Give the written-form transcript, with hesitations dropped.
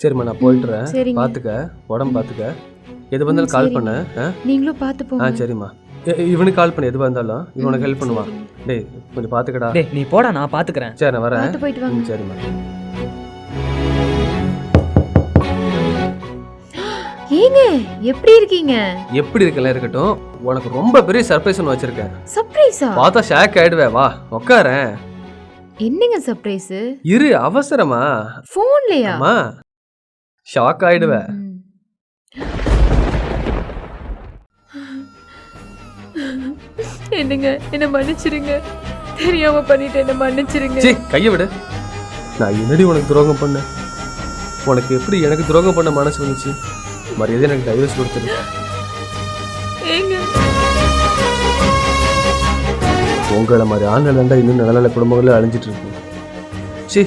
சரிம்மா நான் போயிட்டுறேன். சரிங்க. பார்த்துக்க, உடம்பு பார்த்துக்க. எது வந்தாலும் கால் பண்ணு. நீங்களும் பார்த்து போங்க. சரிம்மா. இவனுக்கு கால் பண்ணு, எதுவாக இருந்தாலும் இவன் உனக்கு ஹெல்ப் பண்ணுவான். சரிங்க. டேய் கொஞ்சம் பார்த்துக்கடா. டேய் நீ போடா, நான் பாத்துக்கிறேன். சரி நான் வரேன். பார்த்து போயிட்டு வாங்க. சரிம்மா. ஏங்க எப்படி இருக்கீங்க? எப்படி இருக்கலாம் இருக்கட்டும், உனக்கு ரொம்ப பெரிய சர்ப்ரைஸ் ஒன்று வச்சிருக்கேன். சர்ப்ரைஸா? பார்த்தா ஷாக் ஆயிடுவே. வா உட்காரேன். என்னங்க சர்ப்ரைஸ்? இரு அவசரமா. போன்லயா? அம்மா ஷாக் ஆயிடுவே. என்னங்க என்ன மன்னிச்சிருங்க, தெரியாம பண்ணிட்டு என்ன மன்னிச்சிருங்க. சீ கையை விடு. நான் என்னடி உனக்கு துரோகம் பண்ண? உனக்கு எப்படி எனக்கு துரோகம் பண்ண மனசு வந்துச்சு? மரியாதை எனக்கு டைவர்ஸ் கொடுத்துரு. ஏங்க உங்களை மாதிரி ஆண்கள் இன்னும் நல்ல நல்ல குடும்பங்களே அழிஞ்சிட்டு இருக்கு. சீ